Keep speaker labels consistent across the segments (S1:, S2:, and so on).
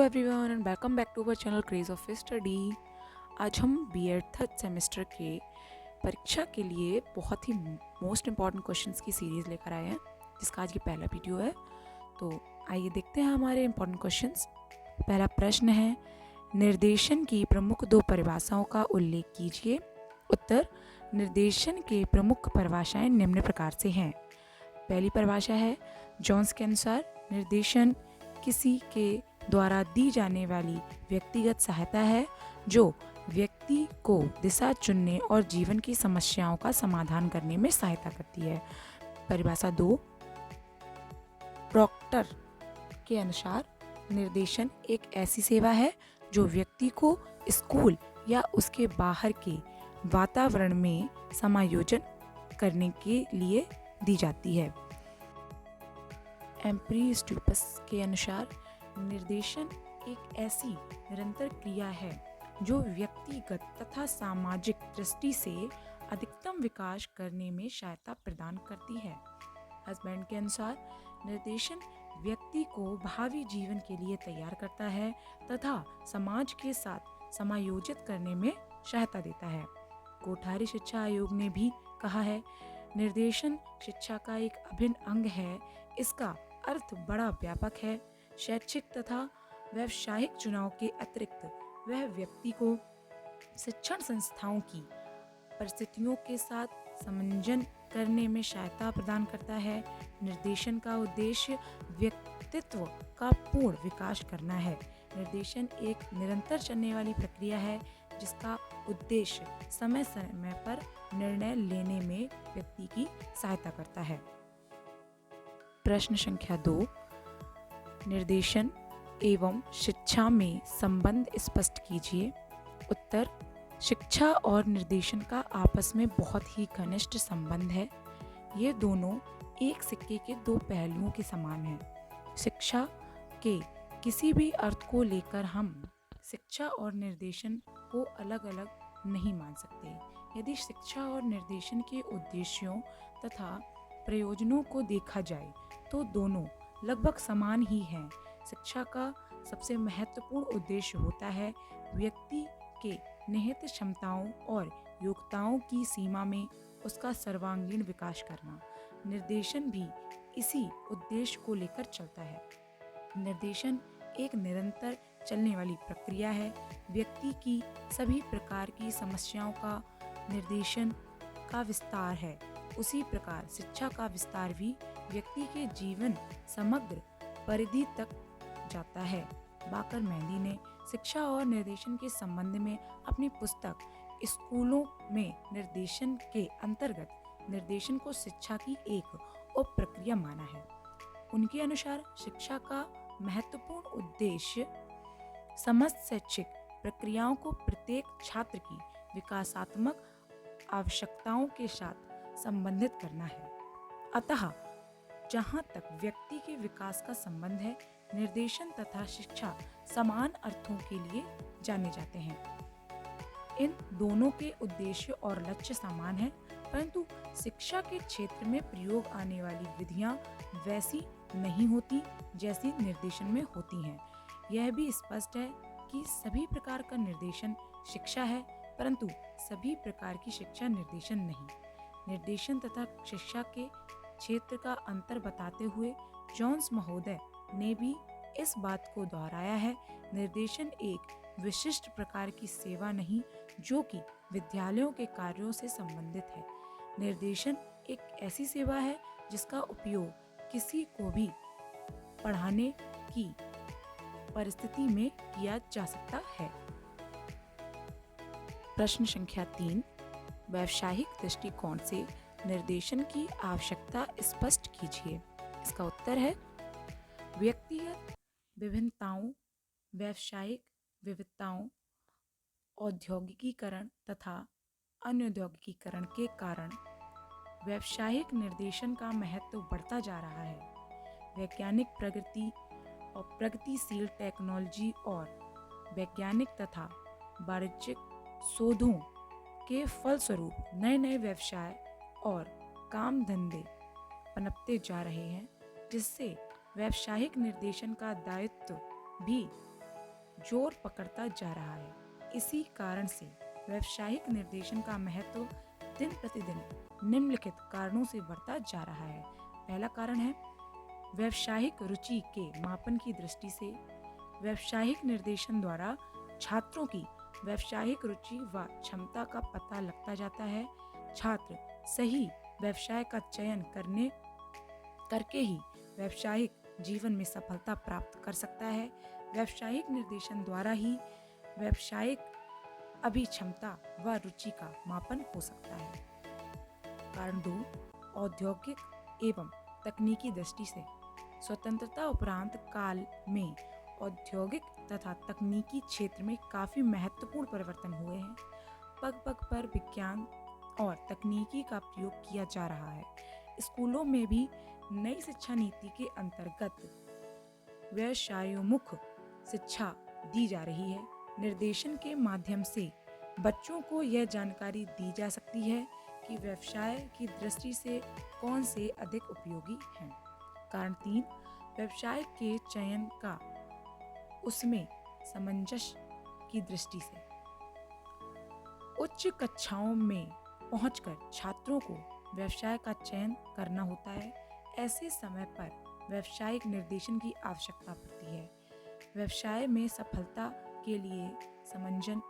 S1: Everyone and welcome back to our channel craze of study. आज हम BEd third semester के परीक्षा के लिए बहुत ही मोस्ट इम्पॉर्टेंट क्वेश्चंस की सीरीज़ लेकर आए हैं, जिसका आज ये पहला वीडियो है। तो आइए देखते हैं हमारे इम्पॉर्टेंट क्वेश्चंस। पहला प्रश्न है, निर्देशन की प्रमुख दो परिभाषाओं का उल्लेख कीजिए। उत्तर, निर्देशन के प्रमुख परिभाषाएं निम्न प्रकार से हैं। पहली परिभाषा है, जॉन्स के अनुसार निर्देशन किसी के द्वारा दी जाने वाली व्यक्तिगत सहायता है जो व्यक्ति को दिशा चुनने और जीवन की समस्याओं का समाधान करने में सहायता करती है। परिभाषा 2, प्रॉक्टर के अनुसार निर्देशन एक ऐसी सेवा है जो व्यक्ति को स्कूल या उसके बाहर के वातावरण में समायोजन करने के लिए दी जाती है। एम्प्री स्ट्यूपस के अनुसार निर्देशन एक ऐसी निरंतर क्रिया है जो व्यक्तिगत तथा सामाजिक दृष्टि से अधिकतम विकास करने में सहायता प्रदान करती है। हस्बैंड के अनुसार निर्देशन व्यक्ति को भावी जीवन के लिए तैयार करता है तथा समाज के साथ समायोजित करने में सहायता देता है। कोठारी शिक्षा आयोग ने भी कहा है, निर्देशन शिक्षा का एक अभिन्न अंग है। इसका अर्थ बड़ा व्यापक है। शैक्षिक तथा व्यावसायिक चुनाव के अतिरिक्त वह व्यक्ति को शिक्षण संस्थाओं की परिस्थितियों के साथ समन्वय करने में सहायता प्रदान करता है। निर्देशन का उद्देश्य व्यक्तित्व का पूर्ण विकास करना है। निर्देशन एक निरंतर चलने वाली प्रक्रिया है जिसका उद्देश्य समय समय पर निर्णय लेने में व्यक्ति की सहायता करता है। प्रश्न संख्या 2, निर्देशन एवं शिक्षा में संबंध स्पष्ट कीजिए। उत्तर, शिक्षा और निर्देशन का आपस में बहुत ही घनिष्ठ संबंध है। ये दोनों एक सिक्के के दो पहलुओं के समान हैं। शिक्षा के किसी भी अर्थ को लेकर हम शिक्षा और निर्देशन को अलग अलग नहीं मान सकते। यदि शिक्षा और निर्देशन के उद्देश्यों तथा प्रयोजनों को देखा जाए तो दोनों लगभग समान ही हैं। शिक्षा का सबसे महत्वपूर्ण उद्देश्य होता है व्यक्ति के निहित क्षमताओं और योग्यताओं की सीमा में उसका सर्वांगीण विकास करना। निर्देशन भी इसी उद्देश्य को लेकर चलता है। निर्देशन एक निरंतर चलने वाली प्रक्रिया है। व्यक्ति की सभी प्रकार की समस्याओं का निर्देशन का विस्तार है। उसी प्रकार शिक्षा का विस्तार भी व्यक्ति के जीवन समग्र परिधि तक जाता है। बाकर मेहंदी ने शिक्षा और निर्देशन के संबंध में अपनी पुस्तक स्कूलों में निर्देशन के अंतर्गत निर्देशन को शिक्षा की एक उप प्रक्रिया माना है। उनके अनुसार शिक्षा का महत्वपूर्ण उद्देश्य समस्त शैक्षिक प्रक्रियाओं को प्रत्येक छात्र की विकासात्मक आवश्यकताओं के साथ संबंधित करना है। अतः जहाँ तक व्यक्ति के विकास का संबंध है, निर्देशन तथा शिक्षा समान अर्थों के लिए जाने जाते हैं। इन दोनों के उद्देश्य और लक्ष्य समान हैं, परंतु शिक्षा के क्षेत्र में प्रयोग आने वाली विधियां वैसी नहीं होती जैसी निर्देशन में होती हैं। यह भी स्पष्ट है कि सभी प्रकार का निर्देशन शिक्षा है, परंतु सभी प्रकार की शिक्षा निर्देशन नहीं। निर्देशन तथा शिक्षा के क्षेत्र का अंतर बताते हुए जॉन्स महोदय ने भी इस बात को दोहराया है, निर्देशन एक विशिष्ट प्रकार की सेवा नहीं जो कि विद्यालयों के कार्यों से संबंधित है। निर्देशन एक ऐसी सेवा है जिसका उपयोग किसी को भी पढ़ाने की परिस्थिति में किया जा सकता है। प्रश्न संख्या 3, व्यावसायिक दृष्टिकोण से निर्देशन की आवश्यकता स्पष्ट कीजिए। इसका उत्तर है, व्यक्तिगत विभिन्नताओं, व्यावसायिक विविधताओं, औद्योगिकीकरण तथा अनौद्योगिकीकरण के कारण व्यावसायिक निर्देशन का महत्व बढ़ता जा रहा है। वैज्ञानिक प्रगति और प्रगतिशील टेक्नोलॉजी और वैज्ञानिक तथा वाणिज्यिक शोधों के फलस्वरूप नए नए व्यवसाय और काम धंधे पनपते जा रहे हैं, जिससे व्यावसायिक निर्देशन का दायित्व भी जोर पकड़ता जा रहा है। इसी कारण से व्यावसायिक निर्देशन का महत्व दिन प्रतिदिन निम्नलिखित कारणों से बढ़ता जा रहा है। पहला कारण है व्यावसायिक रुचि के मापन की दृष्टि से व्यावसायिक निर्देशन द्वारा छात्रों की व्यावसायिक रुचि व क्षमता का पता लगता जाता है। छात्र सही व्यवसाय का चयन करके ही व्यावसायिक जीवन में सफलता प्राप्त कर सकता है। व्यावसायिक निर्देशन द्वारा ही व्यावसायिक अभिक्षमता व रुचि का मापन हो सकता है। कारण 2, औद्योगिक एवं तकनीकी दृष्टि से स्वतंत्रता उपरांत काल में औद्योगिक तथा तकनीकी क्षेत्र में काफी महत्वपूर्ण परिवर्तन हुए हैं। पग पग पर विज्ञान और तकनीकी का प्रयोग किया जा रहा है। स्कूलों में भी नई शिक्षा नीति के अंतर्गत व्यवसायोन्मुख शिक्षा दी जा रही है। निर्देशन के माध्यम से बच्चों को यह जानकारी दी जा सकती है कि व्यवसाय की दृष्टि से कौन से अधिक उपयोगी हैं। कारण 3, व्यवसाय के चयन का उसमें सामंजस्य की दृष्टि से उच्च कक्षाओं में पहुंचकर छात्रों को व्यवसाय का चयन करना होता है। ऐसे समय पर व्यावसायिक निर्देशन की आवश्यकता पड़ती है। व्यवसाय में सफलता के लिए समंजन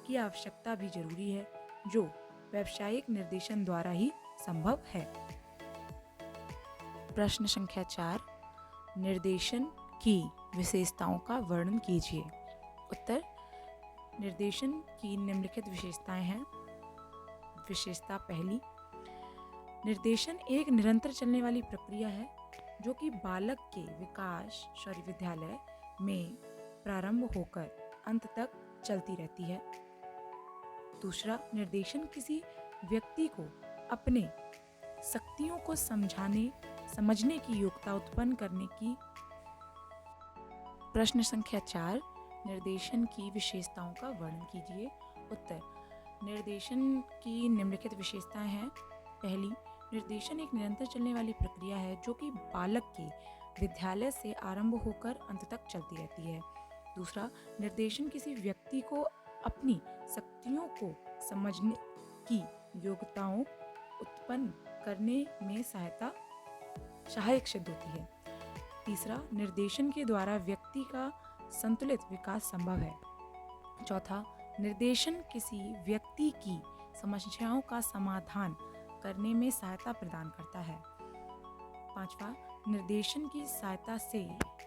S1: की आवश्यकता भी जरूरी है, जो व्यावसायिक निर्देशन द्वारा ही संभव है। प्रश्न संख्या 4, निर्देशन की विशेषताओं का वर्णन कीजिए। उत्तर, निर्देशन की निम्नलिखित विशेषताएं हैं। विशेषता पहली, निर्देशन एक निरंतर चलने वाली प्रक्रिया है जो कि बालक के विकास विद्यालय में प्रारंभ होकर अंत तक चलती रहती है। दूसरा, निर्देशन किसी व्यक्ति को अपने शक्तियों को समझने की योग्यता उत्पन्न करने की। प्रश्न संख्या 4, निर्देशन की विशेषताओं का वर्णन कीजिए। उत्तर, निर्देशन की निम्नलिखित विशेषताएं हैं। पहली, निर्देशन एक निरंतर चलने वाली प्रक्रिया है जो कि बालक के विद्यालय से आरंभ होकर अंत तक चलती रहती है। दूसरा, निर्देशन किसी व्यक्ति को अपनी शक्तियों को समझने की योग्यताओं उत्पन्न करने में सहायक सिद्ध होती है। तीसरा, निर्देशन के द्वारा व्यक्ति का संतुलित विकास संभव है। चौथा, निर्देशन किसी व्यक्ति की समस्याओं का समाधान करने में सहायता प्रदान करता है। पांचवा, निर्देशन की सहायता से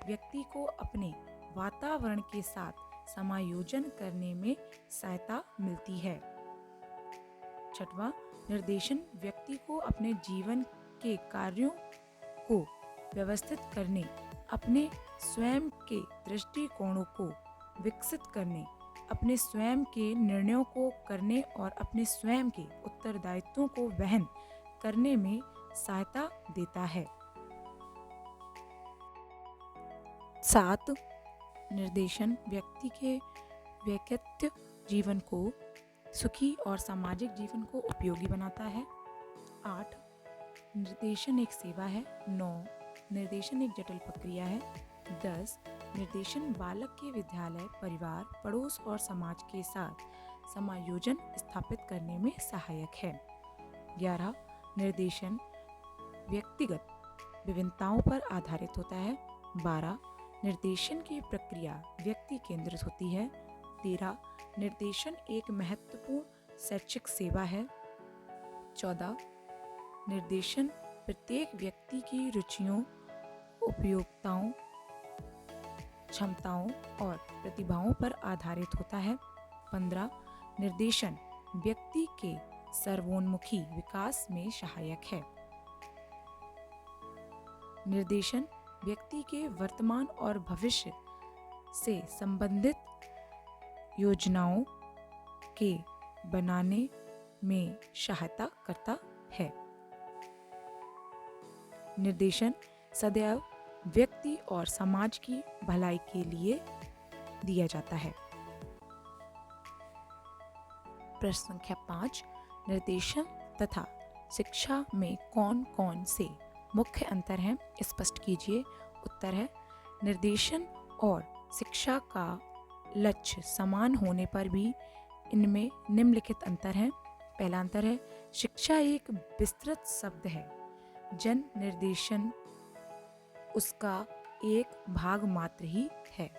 S1: व्यक्ति को अपने वातावरण के साथ समायोजन करने में सहायता मिलती है। छठवां, निर्देशन व्यक्ति को अपने जीवन के कार्यों को व्यवस्थित करने, अपने स्वयं के दृष्टिकोणों को विकसित करने, अपने स्वयं के निर्णयों को करने और अपने स्वयं के उत्तरदायित्वों को वहन करने में सहायता देता है। 7, निर्देशन व्यक्ति के व्यक्तिगत जीवन को सुखी और सामाजिक जीवन को उपयोगी बनाता है। 8, निर्देशन एक सेवा है। 9, निर्देशन एक जटिल प्रक्रिया है। 10, निर्देशन बालक के विद्यालय, परिवार, पड़ोस और समाज के साथ समायोजन स्थापित करने में सहायक है। 11, निर्देशन व्यक्तिगत विभिन्नताओं पर आधारित होता है। 12, निर्देशन की प्रक्रिया व्यक्ति केंद्रित होती है। 13, निर्देशन एक महत्वपूर्ण शैक्षिक सेवा है। 14, निर्देशन प्रत्येक व्यक्ति की रुचियों, उपयोगिताओं, क्षमताओं और प्रतिभाओं पर आधारित होता है। 15, निर्देशन व्यक्ति के सर्वोन्मुखी विकास में सहायक है। निर्देशन व्यक्ति के वर्तमान और भविष्य से संबंधित योजनाओं के बनाने में सहायता करता है। निर्देशन सदैव व्यक्ति और समाज की भलाई के लिए दिया जाता है। प्रश्न संख्या 5, निर्देशन तथा शिक्षा में कौन कौन से मुख्य अंतर हैं, स्पष्ट कीजिए। उत्तर है, निर्देशन और शिक्षा का लक्ष्य समान होने पर भी इनमें निम्नलिखित अंतर हैं। पहला अंतर है, शिक्षा एक विस्तृत शब्द है, जन निर्देशन उसका एक भाग मात्र ही है।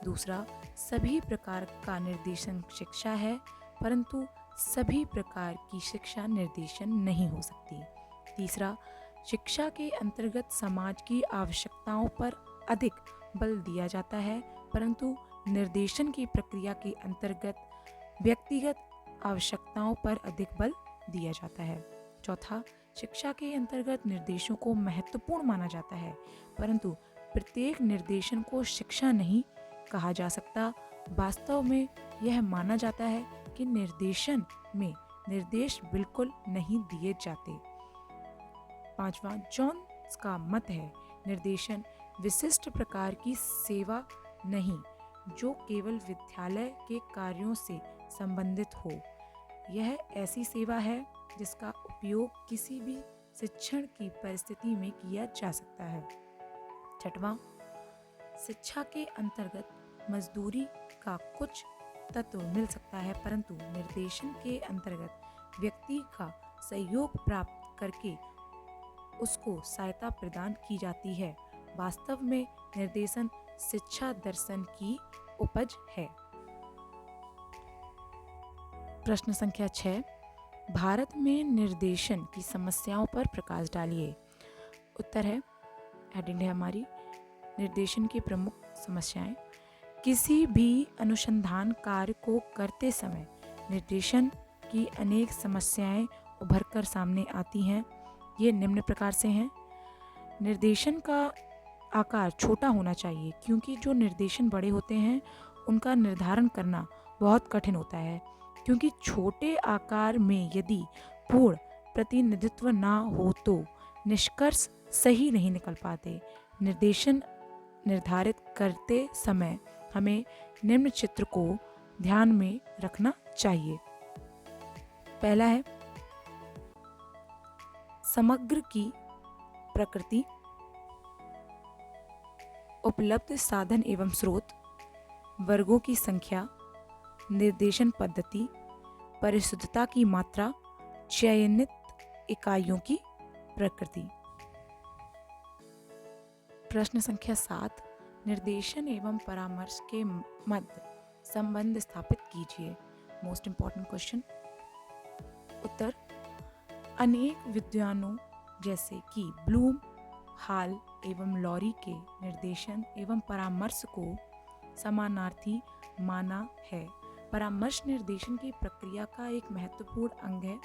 S1: दूसरा, सभी प्रकार का निर्देशन शिक्षा है, परंतु सभी प्रकार की शिक्षा निर्देशन नहीं हो सकती। तीसरा, शिक्षा के अंतर्गत समाज की आवश्यकताओं पर अधिक बल दिया जाता है, परंतु निर्देशन की प्रक्रिया के अंतर्गत व्यक्तिगत आवश्यकताओं पर अधिक बल दिया जाता है। चौथा, शिक्षा के अंतर्गत निर्देशों को महत्वपूर्ण माना जाता है, परंतु प्रत्येक निर्देशन को शिक्षा नहीं कहा जा सकता। वास्तव में यह माना जाता है कि निर्देशन में निर्देश बिल्कुल नहीं दिए जाते। पांचवा, जॉन्स का मत है, निर्देशन विशिष्ट प्रकार की सेवा नहीं जो केवल विद्यालय के कार्यों से संबंधित हो। यह ऐसी सेवा है जिसका उपयोग किसी भी शिक्षण की परिस्थिति में किया जा सकता है। छठवां, शिक्षा के अंतर्गत मजदूरी का कुछ तत्व मिल सकता है, परंतु निर्देशन के अंतर्गत व्यक्ति का सहयोग प्राप्त करके उसको सहायता प्रदान की जाती है। वास्तव में निर्देशन शिक्षा दर्शन की उपज है। प्रश्न संख्या 6, भारत में निर्देशन की समस्याओं पर प्रकाश डालिए। उत्तर है, हेडिंग है हमारी, निर्देशन की प्रमुख समस्याएं। किसी भी अनुसंधान कार्य को करते समय निर्देशन की अनेक समस्याएं उभरकर सामने आती हैं। ये निम्न प्रकार से हैं। निर्देशन का आकार छोटा होना चाहिए, क्योंकि जो निर्देशन बड़े होते हैं उनका निर्धारण करना बहुत कठिन होता है, क्योंकि छोटे आकार में यदि पूर्ण प्रतिनिधित्व ना हो तो निष्कर्ष सही नहीं निकल पाते। निर्देशन निर्धारित करते समय हमें निम्न चित्र को ध्यान में रखना चाहिए। पहला है, समग्र की प्रकृति, उपलब्ध साधन एवं स्रोत, वर्गों की संख्या, निर्देशन पद्धति, परिशुद्धता की मात्रा, चयनित इकाइयों की प्रकृति। प्रश्न संख्या 7, निर्देशन एवं परामर्श के मध्य संबंध स्थापित कीजिए। Most important question. उत्तर, अनेक विद्वानों जैसे कि ब्लूम, हॉल एवं लॉरी के निर्देशन एवं परामर्श को समानार्थी माना है। परामर्श निर्देशन की प्रक्रिया का एक महत्वपूर्ण अंग है,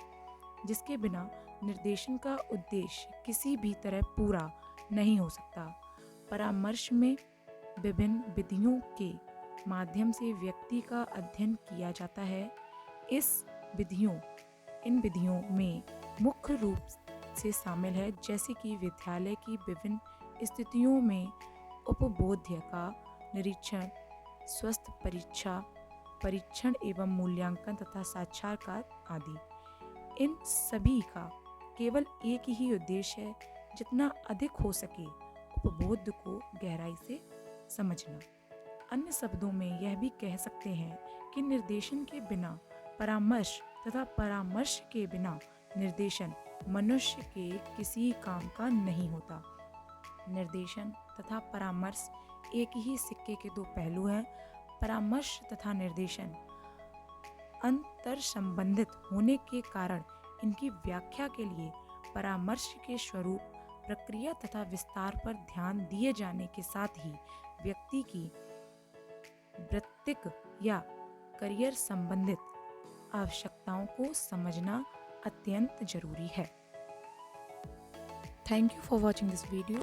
S1: जिसके बिना निर्देशन का उद्देश्य किसी भी तरह पूरा नहीं हो सकता। परामर्श में विभिन्न विधियों के माध्यम से व्यक्ति का अध्ययन किया जाता है। इन विधियों में मुख्य रूप से शामिल है, जैसे कि विद्यालय की विभिन्न स्थितियों में उपबोध्य का निरीक्षण, स्वास्थ्य परीक्षण एवं मूल्यांकन तथा साक्षात्कार आदि। इन सभी का केवल एक ही उद्देश्य है, जितना अधिक हो सके उपबोध को गहराई से समझना। अन्य शब्दों में यह भी कह सकते हैं कि निर्देशन के बिना परामर्श तथा परामर्श के बिना निर्देशन मनुष्य के किसी काम का नहीं होता। निर्देशन तथा परामर्श एक ही सिक्के के दो पहलू हैं। परामर्श तथा निर्देशन अंतर संबंधित होने के कारण इनकी व्याख्या के लिए परामर्श के स्वरूप, प्रक्रिया तथा विस्तार पर ध्यान दिए जाने के साथ ही व्यक्ति की वृत्तिक या करियर संबंधित आवश्यकताओं को समझना अत्यंत जरूरी है। Thank you for watching this video.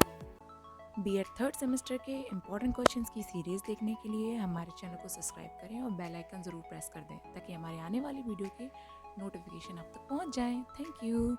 S1: B Ed third semester के इम्पोर्टेंट क्वेश्चंस की सीरीज देखने के लिए हमारे चैनल को सब्सक्राइब करें और बेल आइकन ज़रूर प्रेस कर दें, ताकि हमारे आने वाली वीडियो के नोटिफिकेशन आप तक पहुंच जाएं। Thank you.